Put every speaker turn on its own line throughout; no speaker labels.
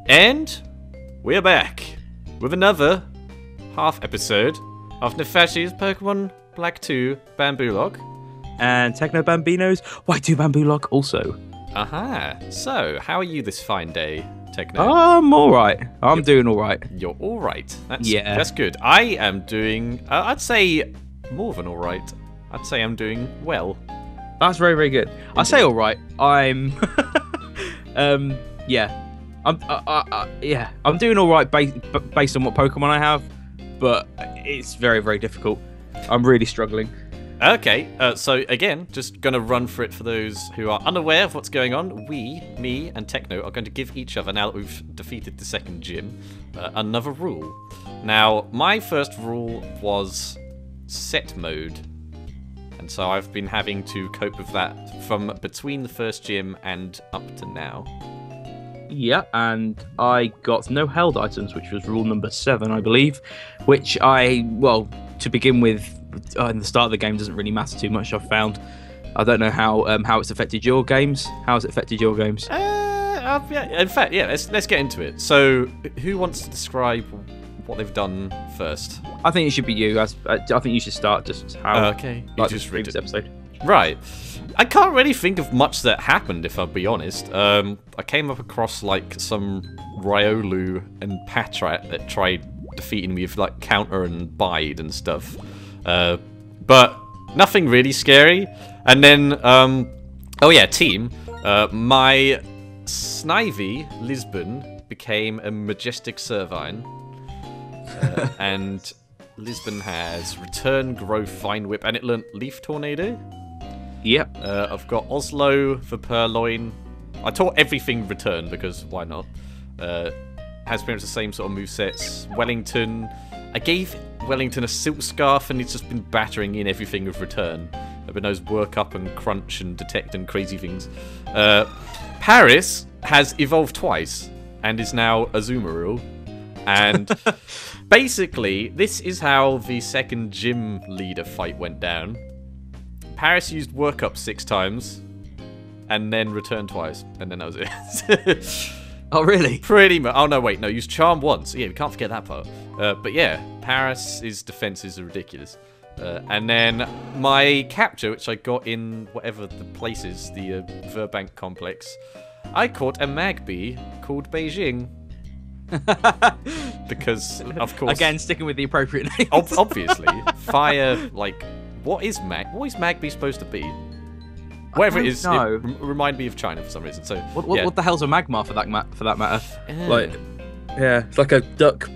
And we're back with another half episode of Nefashuu's Pokemon Black 2 Bambuulocke.
And TechnoBambino's Why Do Bambuulocke also.
Aha. So, how are you this fine day, Techno?
I'm alright. I'm doing alright.
You're alright. That's good. I am doing, I'd say, more than alright. I'd say I'm doing well.
That's very, very good. I say alright. I'm... yeah. I'm doing alright based on what Pokemon I have, but it's very, very difficult. I'm really struggling.
Okay, so again, just going to run for it for those who are unaware of what's going on. Me and Techno are going to give each other, now that we've defeated the second gym, another rule. Now, my first rule was set mode. And so I've been having to cope with that from between the first gym and up to now.
Yeah, and I got no held items, which was rule number 7, I believe, which to begin with, in the start of the game doesn't really matter too much, I've found. I don't know how it's affected your games. How has it affected your games?
Yeah, in fact, yeah, let's get into it. So, who wants to describe what they've done first?
I think it should be you. I think you should start just how.
Okay,
like
just
the previous episode.
Right. I can't really think of much that happened, if I'll be honest. I came up across like some Riolu and Patrat that tried defeating me with like counter and bide and stuff. But nothing really scary. And then, oh yeah, team. My Snivy, Lisbon, became a Majestic Servine. And Lisbon has Return, Grow, Fine Whip, and it learnt Leaf Tornado.
Yep.
I've got Oslo for Purloin. I taught everything Return because why not? Has pretty much the same sort of movesets. Wellington. I gave Wellington a Silk Scarf and he's just been battering in everything with Return. But knows Work Up and Crunch and Detect and crazy things. Paris has evolved twice and is now Azumarill. And basically, this is how the second gym leader fight went down. Paris used Work Up 6 times, and then Return twice, and then that was it.
Oh, really?
Pretty much. Oh, no, wait, no, used Charm once. Yeah, we can't forget that part. But yeah, Paris's defenses are ridiculous. And then my capture, which I got in whatever the place is, the Verbank complex, I caught a Magby called Beijing. Because, of course...
Again, sticking with the appropriate names.
Obviously. Fire, like... What is Magby supposed to be? Whatever it is, it remind me of China for some reason. So
what the hell's a Magmar for that matter? Like, yeah, it's like a duck.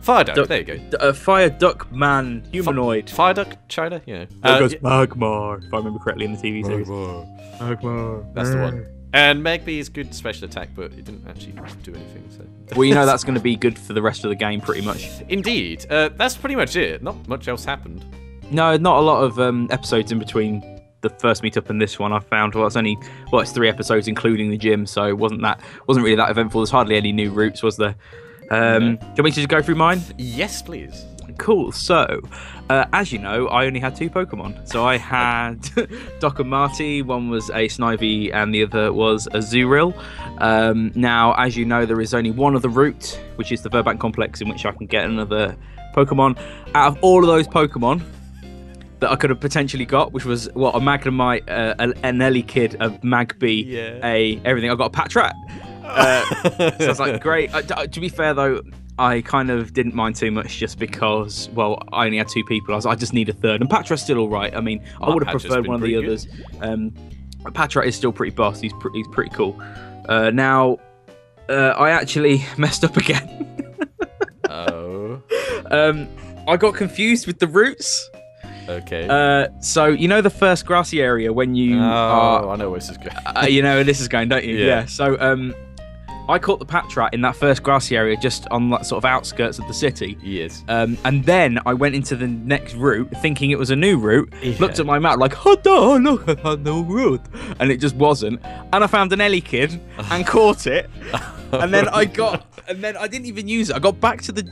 Fire duck. There you go.
A fire duck man humanoid.
Fire duck China. Yeah.
It goes Magmar, if I remember correctly in the TV series. Magmar.
That's the one. And Magby is good special attack, but it didn't actually do anything. So.
Well, you know that's going to be good for the rest of the game, pretty much.
Indeed. That's pretty much it. Not much else happened.
No, not a lot of episodes in between the first meetup and this one. I found it's 3 episodes including the gym, so it wasn't really that eventful. There's hardly any new routes, was there? Do you want me to just go through mine?
Yes, please.
Cool. So, as you know, I only had 2 Pokemon. So I had Doc and Marty. One was a Snivy and the other was a Azurill. Now, as you know, there is only one other route, which is the Verbank complex, in which I can get another Pokemon. Out of all of those Pokemon that I could have potentially got, which was a Magnemite, an Elekid, a Magby, everything. I got a Patrat. So I was like, great. To be fair though, I kind of didn't mind too much just because, I only had 2 people. I just need a third, and Patrat's still all right. I mean, I would have preferred one of the others. Patrat is still pretty boss. He's pretty cool. Now, I actually messed up again.
Oh.
I got confused with the routes.
Okay.
So you know the first grassy area when you
I know where this is going.
You know where this is going, don't you?
Yeah.
So I caught the Patrat in that first grassy area just on that sort of outskirts of the city.
Yes.
And then I went into the next route thinking it was a new route. Yeah. Looked at my map like, look at that new route, and it just wasn't. And I found an Elekid and caught it. And then I didn't even use it. I got back to the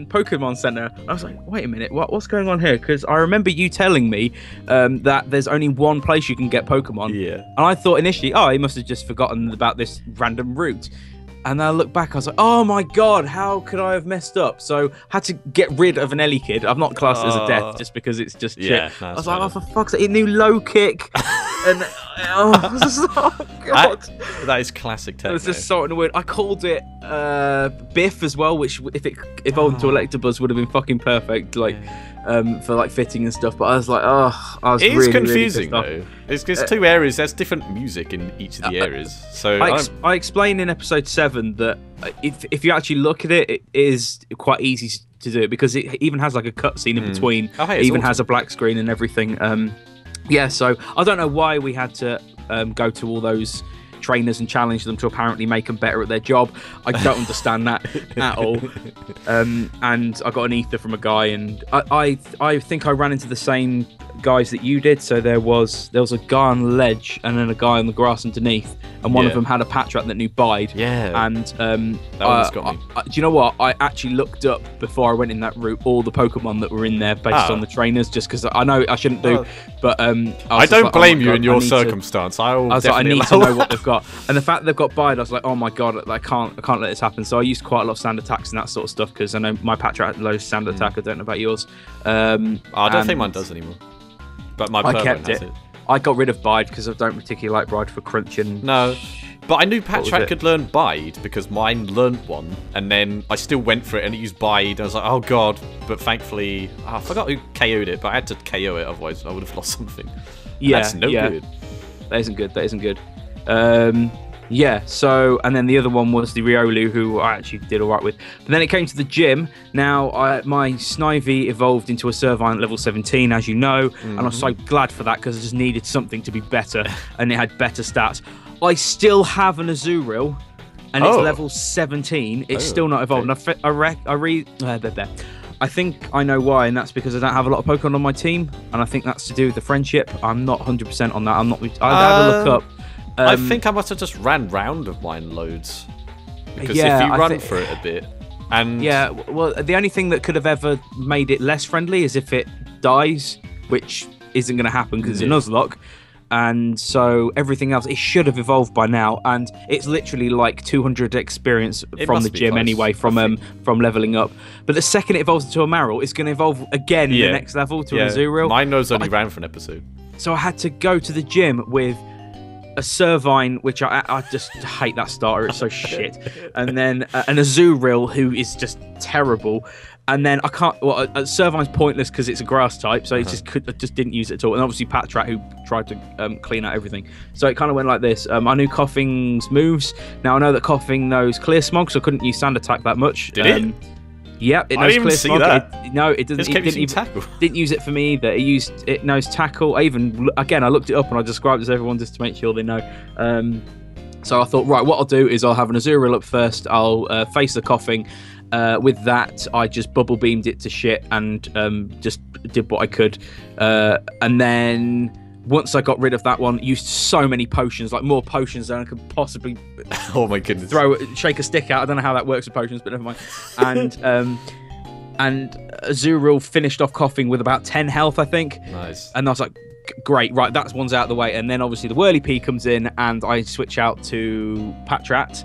Pokemon Center. I was like, wait a minute, what's going on here? Because I remember you telling me that there's only one place you can get Pokemon.
Yeah.
And I thought initially, he must have just forgotten about this random route. And then I look back, I was like, oh my god, how could I have messed up? So I had to get rid of an Ellie kid. I've not classed it as a death just because it's just shit.
No,
I was like, oh, for fuck's sake, it knew low kick. And oh god.
That is classic Techno.
It was just so weird. I called it Biff as well, which if it evolved into Electabuzz would have been fucking perfect, like for like fitting and stuff. But I was like, I was
it is
really,
confusing
really
though. There's two areas. There's different music in each of the areas. So
I explained in episode 7 that if you actually look at it, it is quite easy to do it because it even has like a cutscene in between. It even has a black screen and everything. Yeah, so I don't know why we had to go to all those trainers and challenge them to apparently make them better at their job. I don't understand that at all. And I got an ether from a guy, and I think I ran into the same guys that you did. So there was a guy on the ledge and then a guy on the grass underneath, and one of them had a patch rat that knew Bide.
Yeah.
And
that one's got me.
do you know what? I actually looked up before I went in that route all the Pokemon that were in there based on the trainers, just because I know I shouldn't do, but I
don't blame you in your circumstance. I was like,
I need to know what they've got, and the fact that they've got Bide, I was like, oh my god, I can't let this happen. So I used quite a lot of sand attacks and that sort of stuff because I know my patch rat had low sand attack. I don't know about yours.
I don't think mine does anymore. But my
I kept it. I got rid of Bide because I don't particularly like Bide for crunching.
No, but I knew Patrat could learn Bide because mine learned one, and then I still went for it and it used Bide. And I was like, oh god! But thankfully, I forgot who KO'd it, but I had to KO it, otherwise I would have lost something.
Yeah,
that's no good.
That isn't good. That isn't good. Yeah, so, and then the other one was the Riolu, who I actually did all right with. But then it came to the gym. Now, my Snivy evolved into a Servine at level 17, as you know, and I was so glad for that because I just needed something to be better, and it had better stats. I still have an Azurill, and it's level 17. It's still not evolved. Okay. I think I know why, and that's because I don't have a lot of Pokemon on my team, and I think that's to do with the friendship. I'm not 100% on that. I had to look up.
I think I must have just ran round of mine loads. Because if you run for it a bit, and
well, the only thing that could have ever made it less friendly is if it dies, which isn't going to happen because it's a Nuzlocke. And so everything else, it should have evolved by now, and it's literally like 200 experience from the gym anyway, from leveling up. But the second it evolves into a Marill, it's going to evolve again in the next level to an Azurill.
Mine knows only ran for an episode.
So I had to go to the gym with a Servine, which I just hate that starter, it's so shit, and then an Azurill, who is just terrible, and then I can't. Well, Servine's pointless because it's a grass type, so I just didn't use it at all. And obviously Patrat, who tried to clean out everything. So it kind of went like this. I knew Coughing's moves. Now I know that Coughing knows Clear Smog, so I couldn't use Sand Attack that much.
Did it?
Yeah, it knows Clear Smog. It doesn't.
Tackle.
Didn't use it for me either. It knows Tackle. I looked it up and I described it to everyone just to make sure they know. So I thought, right, what I'll do is I'll have an Azurill up first. I'll face the Coughing. With that, I just bubble beamed it to shit and just did what I could. And then once I got rid of that one, used so many potions, like more potions than I could possibly.
Oh my goodness!
Shake a stick out. I don't know how that works with potions, but never mind. And Azurill finished off Coughing with about 10 health, I think.
Nice.
And I was like, great, right, that one's out of the way. And then obviously the Whirlipede comes in, and I switch out to Patrat,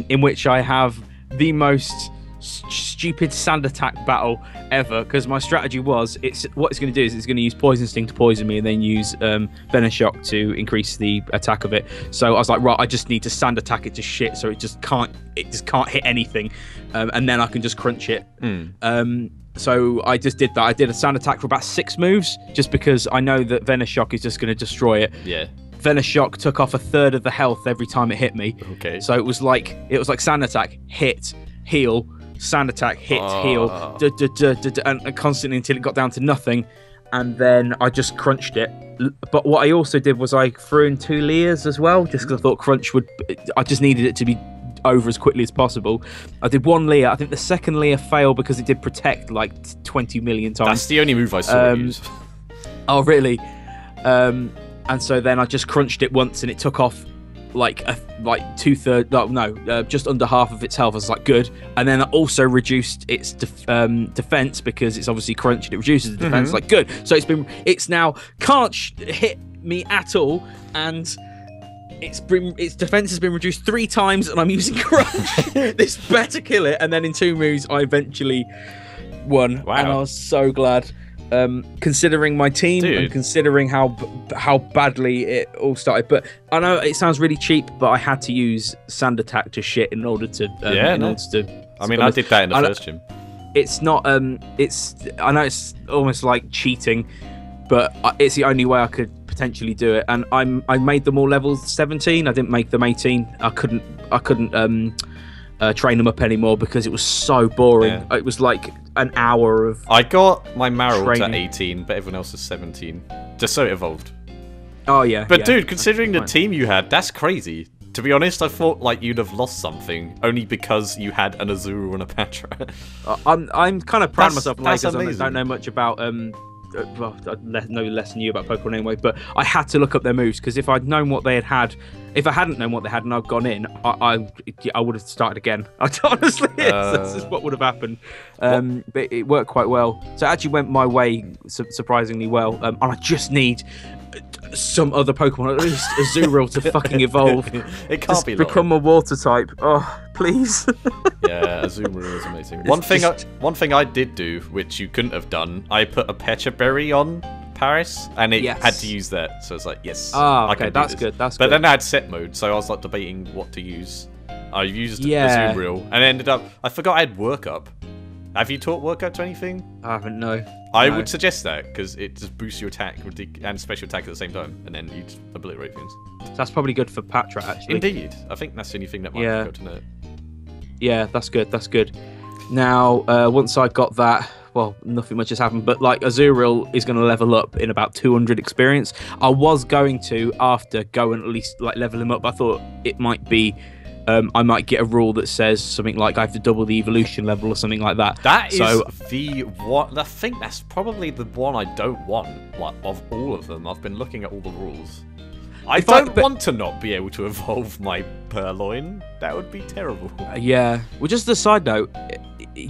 in which I have the most stupid sand attack battle ever, because my strategy was what it's going to do is it's going to use Poison Sting to poison me and then use Venoshock to increase the attack of it. So I was like, right, I just need to sand attack it to shit so it just can't hit anything, and then I can just crunch it. So I just did that. I did a sand attack for about 6 moves just because I know that Venoshock is just going to destroy it.
Yeah.
Venoshock took off 1/3 of the health every time it hit me.
Okay.
So it was like sand attack, hit, heal, sand attack, hit, heal, and constantly until it got down to nothing, and then I just crunched it. But what I also did was I threw in 2 Leers as well, just because I thought crunch I just needed it to be over as quickly as possible. I did 1 Leer. I think the second Leer failed because it did protect like 20 million times.
That's the only move I saw it use.
Oh really? And so then I just crunched it once, and it took off like 2/3, just under half of its health. I was like, good. And then I also reduced its defense because it's obviously crunched. It reduces the defense. Like, good. So it's now can't hit me at all, and its defense has been reduced 3 times, and I'm using Crunch. This better kill it. And then in 2 moves, I eventually won.
Wow.
And I was so glad. Considering my team and considering how badly it all started, but I know it sounds really cheap, but I had to use sand attack to shit in order to.
I mean, I did that in the first gym.
It's not. I know it's almost like cheating, but it's the only way I could potentially do it. And I made them all level 17. I didn't make them 18. I couldn't train them up anymore because it was so boring. Yeah. It was like an hour of. I
got my Marrow to 18, but everyone else is 17, just so it evolved.
Oh yeah.
But dude, considering the team you had, that's crazy. To be honest, I thought like you'd have lost something only because you had an Azurill and a Patra.
I'm kind of proud of myself because I don't know much about well, I know less than you about Pokemon anyway, but I had to look up their moves because if I'd known what they had, if I hadn't known what they had and I'd gone in, I would have started again. Honestly, this is what would have happened. But it worked quite well. So it actually went my way surprisingly well. And I just need some other Pokemon, at least Azurill, to fucking evolve.
It can't be
become a water type. Oh, please.
Yeah, Azurill is amazing. One thing I did do, which you couldn't have done, I put a Pecha Berry on Paris, and it had to use that. So it's like, yes.
Ah, okay, that's good. That's good.
But then I had set mode, so I was like debating what to use. I used Azurill, and ended up. I forgot I had work up. Have you taught work up to anything?
I haven't, no.
I would suggest that, because it just boosts your attack and special attack at the same time, and then you just obliterate things.
So that's probably good for Patra, actually.
Indeed. I think that's the only thing that might go to know.
Yeah, that's good, that's good. Now, once I got that, well, nothing much has happened, but like Azurill is going to level up in about 200 experience. I was going to, after, go and at least like level him up. I thought it might be... I might get a rule that says something like I have to double the evolution level or something like that.
That is the one. I think that's probably the one I don't want. Like of all of them, I've been looking at all the rules. I don't want to not be able to evolve my Purloin. That would be terrible.
Yeah. Well, just as a side note,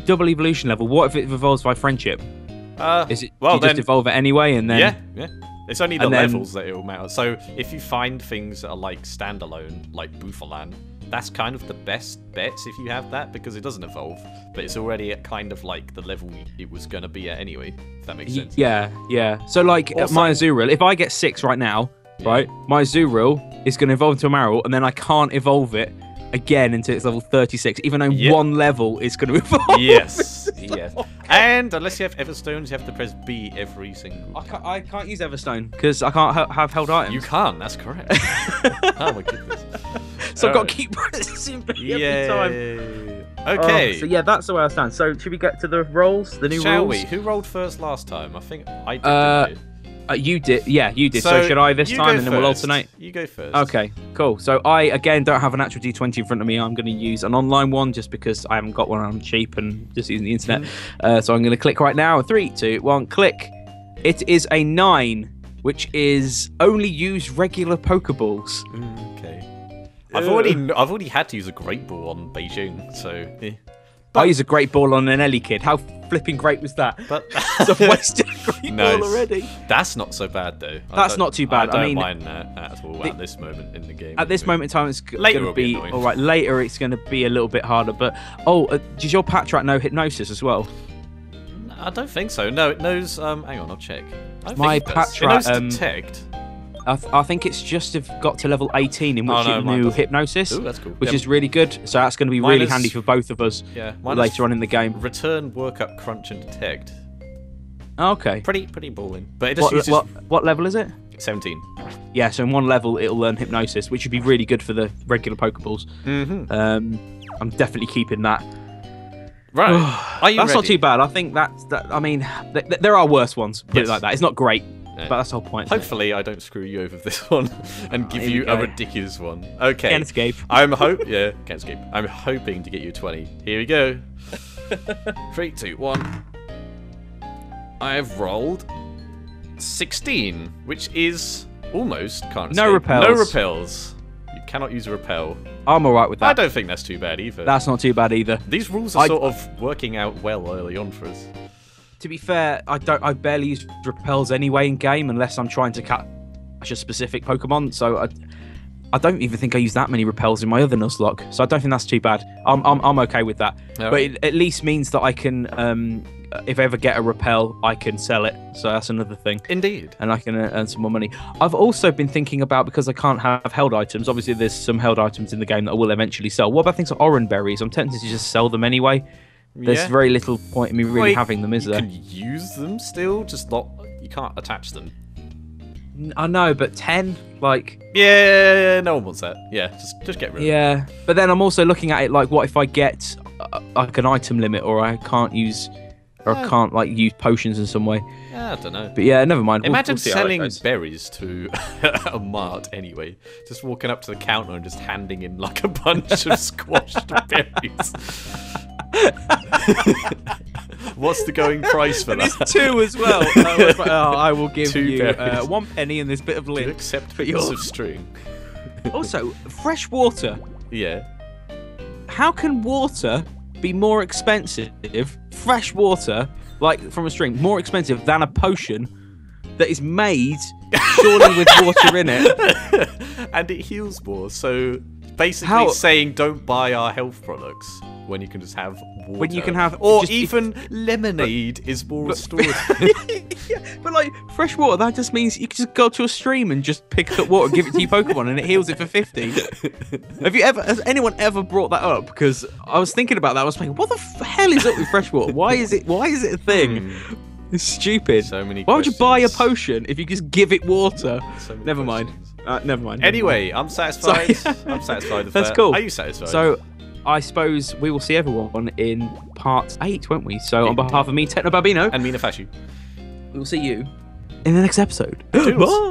double evolution level. What if it evolves by friendship? Is it? Well, do you just evolve it anyway, and then
yeah. It's only the levels that it will matter. So if you find things that are like standalone, like Bouffalan, that's kind of the best bets if you have that, because it doesn't evolve, but it's already at kind of like the level it was going to be at anyway, if that makes sense.
Yeah. So like also, my Azurill, if I get 6 right now, right, my Azurill is going to evolve into a Marill, and then I can't evolve it again until it's level 36, even though one level is going to evolve.
Yes. And unless you have Everstones, you have to press B every single time.
I can't use Everstone because I can't have held items.
You can't, that's correct. Oh my goodness.
So I've got to keep pressing B every time.
Okay.
So yeah, that's the way I stand. So should we get to the rolls, the new rules?
Shall we? Who rolled first last time? I think I did.
You did. Yeah, you did. So should I this time, and then we'll alternate?
You go first.
Okay, cool. So I, again, don't have an actual D20 in front of me. I'm going to use an online one just because I haven't got one. I'm cheap and just using the internet. So I'm going to click right now. 3, 2, 1, click. It is a 9, which is only use regular Pokeballs.
Okay. I've already had to use a Great Ball on Beijing, so...
I use a Great Ball on an Ellie Kid. How flipping great was that?
But
I've wasted a Great Ball already.
That's not so bad, though.
That's not too bad.
I mean, mind that at all at this moment in the game.
At this moment in time, it's going to be all right. Later, it's going to be a little bit harder. But does your Patrat know Hypnosis as well?
I don't think so. No, it knows. Hang on, I'll check.
My Patrat
it knows Detect.
I think it's just got to level 18 in which it knew Hypnosis.
Ooh, that's cool.
Which is really good. So that's going to be really handy for both of us later on in the game.
Return, Workup, Crunch, and Detect.
Okay.
Pretty balling. But it just uses...
What level is it?
17.
Yeah, so in one level it'll learn Hypnosis, which would be really good for the regular Pokeballs. I'm definitely keeping that.
Right. Are you
That's
ready?
not too bad. I think that I mean, there are worse ones. Put it like that. It's not great. But that's the whole point.
Hopefully, I don't screw you over with this one and give you a ridiculous one. Okay.
Can't escape.
Can't escape. I'm hoping to get you a 20. Here we go. 3, 2, 1. I have rolled 16, which is almost can't escape.
No repels.
No repels. You cannot use a repel.
I'm alright with that.
I don't think that's too bad either.
That's not too bad either.
These rules are sort of working out well early on for us.
To be fair, I barely use repels anyway in game unless I'm trying to catch a specific Pokemon. So I don't even think I use that many repels in my other Nuzlocke, so I don't think that's too bad. I'm okay with that.
All
but
right.
it at least means that I can, if I ever get a repel, I can sell it. So that's another thing.
Indeed.
And I can earn some more money. I've also been thinking about, because I can't have held items, obviously there's some held items in the game that I will eventually sell. What about things like orange berries? I'm tempted to just sell them anyway. There's
Yeah.
very little point in me really having them, is there?
You can use them still, just not. You can't attach them.
I know, but 10, like...
Yeah, no one wants that. Yeah, just get rid of it.
Yeah, but then I'm also looking at it like, what if I get like an item limit, or I can't use, or I can't like use potions in some way.
Yeah, I don't know.
But yeah, never mind.
Imagine
we'll see how it
selling
goes.
berries to a mart anyway. Just walking up to the counter and just handing in like a bunch of squashed berries. What's the going price for that?
It's 2 as well. I will give
2
you
berries.
1 penny and this bit of
Do you
lint.
accept
But
bits
you're-
of string?
Also, fresh water.
Yeah.
How can water be more expensive? Fresh water, like from a stream, more expensive than a potion that is made surely with water in it.
And it heals more. So basically
How-
saying don't buy our health products when you can just have water.
When you can have-
or
just-
even lemonade is more restored.
Yeah, but like fresh water, that just means you can just go to a stream and just pick up water, give it to your Pokemon, and it heals it for 50. Has anyone ever brought that up? Because I was thinking about that. I was thinking, what the hell is up with fresh water? Why is it a thing? It's stupid.
So many
Why would you buy a
questions.
potion if you just give it water?
So many
Never mind.
questions.
Never mind.
Anyway, I'm satisfied.
Sorry.
I'm satisfied with
That's
that.
cool.
Are you satisfied?
So, I suppose we will see everyone in part 8, won't we? So, on behalf of me, TechnoBambino,
and me, Nefashuu.
we will see you in the next episode.
Toodles.
Bye.